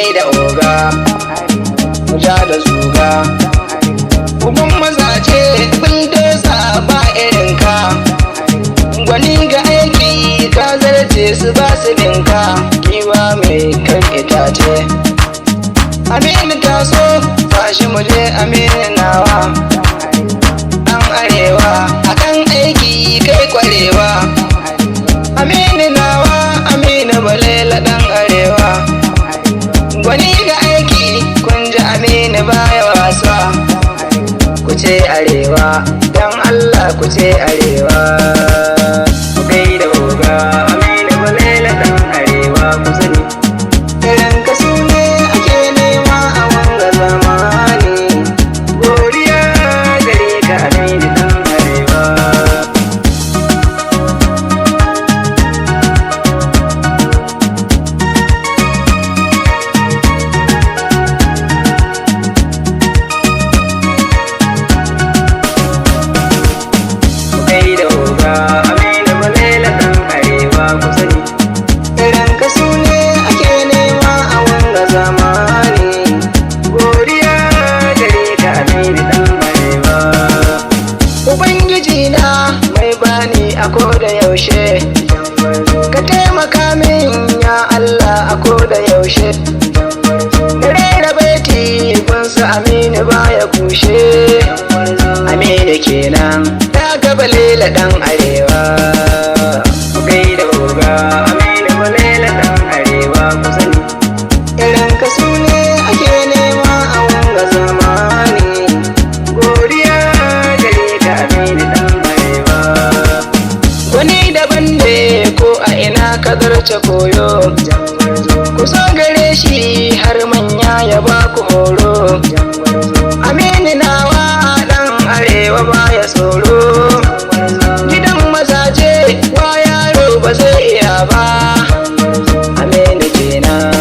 gaida oga mu ja da zuga uban mazaje buldoza ba irinka gwani ga aiki ka zarce su ba su binka kiwa mai kan itace Aminu taso tashi mu je Aminu nawa Dan Arewa akan aiki kai kwarewa Aminu nawa Aminu balele Dan Arewa gwani ga aiki kun ji Aminu baya wasa ku ce Arewa dan Allah ku ce Arewa ku gaida oga Aminu balele Dan Arewa ku sani irin ka su ne ake nema a wanga zamani godiya gare ka Aminu Dan Arewa gaida oga Aminu balele Dan Arewa ku sani irin ka su ne ake nema a wanga zamani godiya gare ka Aminu Dan Arewa Ubangiji na mai bani a koda yaushe ka taimaka min ya Allah a koda yaushe rera baiti gunsa Aminu baya kushe Aminu kenan balele Dan Arewa ku gaida oga Aminu balele Dan Arewa ku sani irin ka su ne ake nema a wanga zamani godiya gare ka Aminu Dan Arewa wani daban ne ko a ina ka zarce koyo ku so gare shi har manya ya ba ku horo Aminu nawa Dan Arewa baya tsoro wa yaro ba zai iya ba Aminu kenan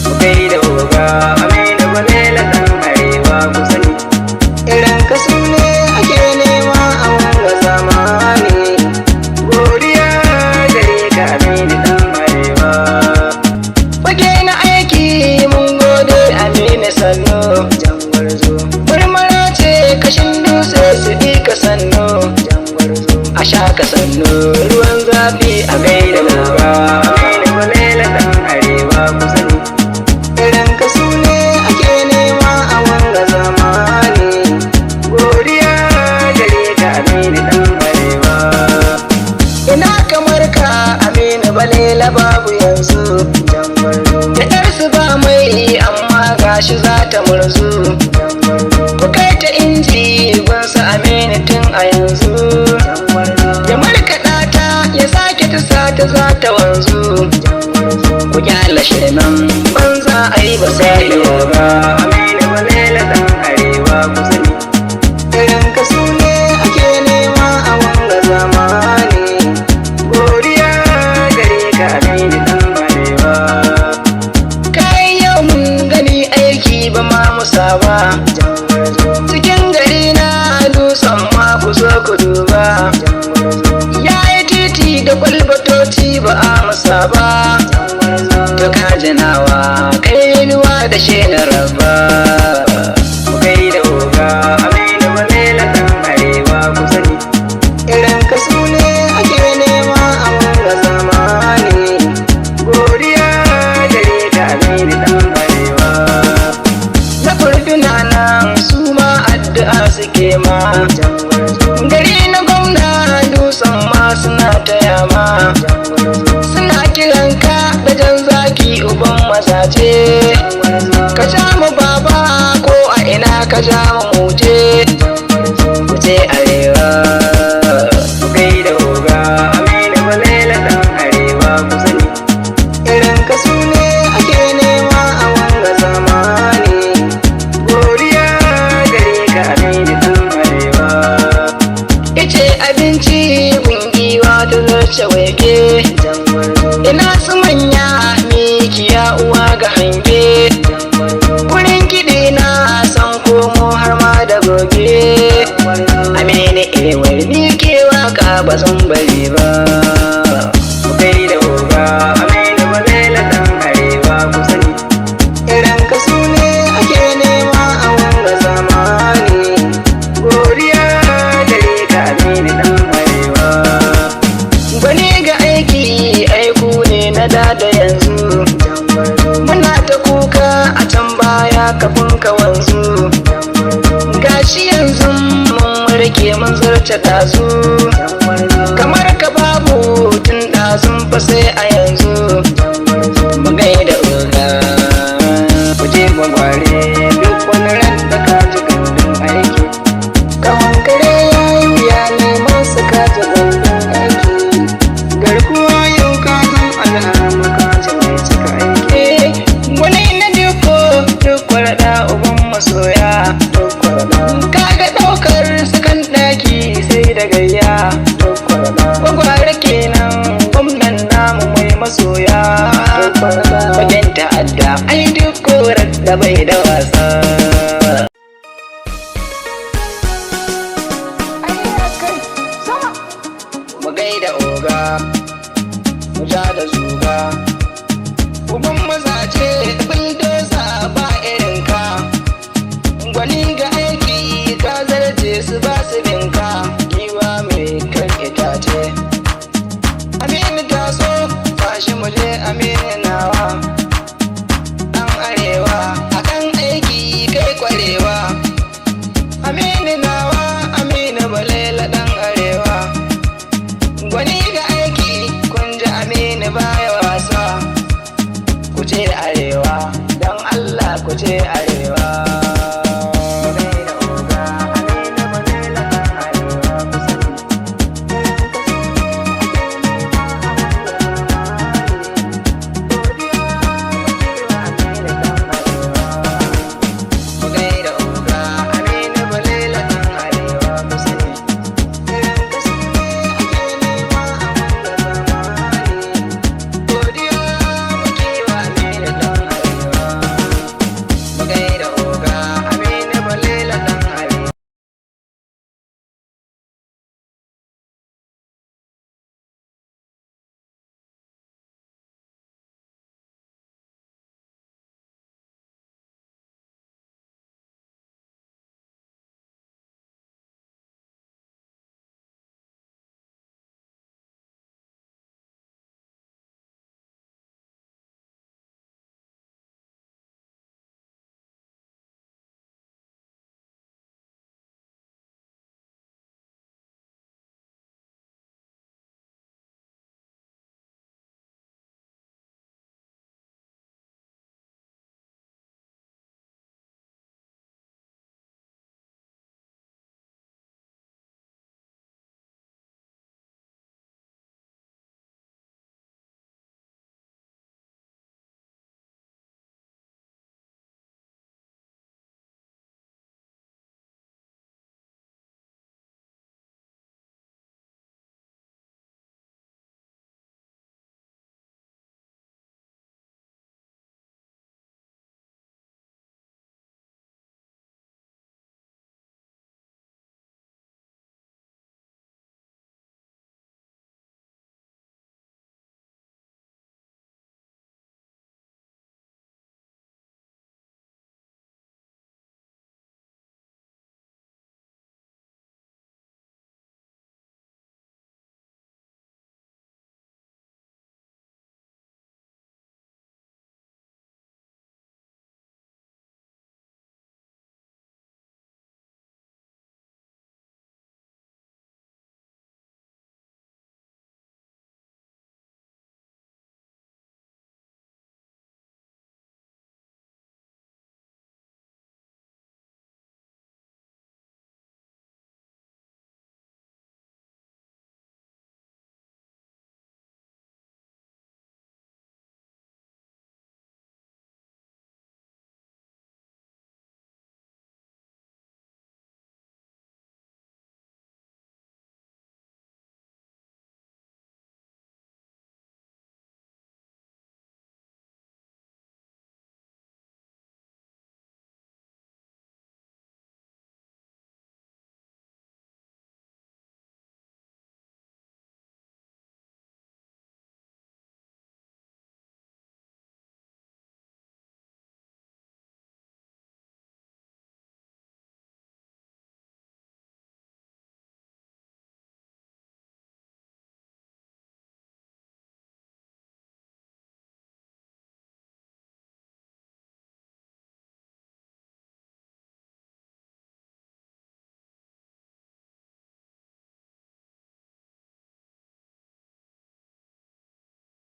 ku gaida oga Aminu balele Dan Arewa ku sani irin ka su ne ake nema a wanga zamani godiya gare ka Aminu Dan Arewa fage na aiki mun gode Aminu sannu murmura ce kashin dutse su bi ka sannu a sha ka sannu ruwan zafi a gaida oga Aminu balele Dan Arewa ku sani irin ka su ne ake nema a wanga zamani godiya gare ka Aminu Dan Arewa ina kamar ka Aminu balele babu yanzu da ɗarsu ba mai amma gashi za ta murzu ku kai ta inji gunsa Aminu tun a yanzu ta za ta wanzu ku kyala shirman banza a yi ba sai oga Aminu balele Dan Arewa ku sani irin ka su ne ake nema a wanga zamani godiya gare ka Aminu Dan Arewa kai yau mun gani aiki ba ma musa ba cikin gari na dusan ma ku zo ku duba da kwalbatoci ba a masa ba to kajinawa kai ruwa da shi na raba ku gaida oga Aminu balele Dan Arewa ku sani irin ka su ne ake nema a wanga zamani godiya gare ka Aminu Dan Arewa na furduna nan su ma addu'a suke ma gari na gwamna dusan ma suna taya ma suna kiranka da jan zaki uban mazaje ka ja mu baba ko a ina ka ja mu muje ku ce Arewa ku gaida oga Aminu balele Dan Arewa ku sani irin ka su ne ake nema a wanga zamani godiya gare ka Aminu Dan Arewa ice abinci gungiwa ta zarce wege ina su manya mikiya uwa ga hange wurin kiɗi na san komo har ma da goge Aminu ewar ni ke waka ba zan bari ba ku gaida oga Aminu balele Dan Arewa ku sani wuce ɗazu, kamar ka babu tun ɗazun fa sai a yanzu. Mu gaida oga, ku je gwagware duk wani ran da ka ji gandun aiki. Kawan kare ya yi wuya neman su ka ji gandun aiki. Garkuwa yau ka san al'amma ka ji mai cika aiki. Wani na duk warɗa uban masoya. Kaga ɗaukar sakan ɗaki sai da gayya. Gwagware kenan gwamnan namu mai masoya. Bagen ta'adda ai duk korar da bai da wasa. Mu gaida oga, mu ja da zuga. Uban mazaje bildoza ba irin ka. Gwani ga aiki ka zarce su ba su binka. Giwa mai kan itace. Aminu taso tashi mu je Aminu nawa. Dan Arewa akan aiki kai kwarewa. Aminu nawa Aminu balele dan Arewa. Gwani ga aiki kun ji Aminu baya wasa. Ku ce Arewa don Allah ku ce Arewa.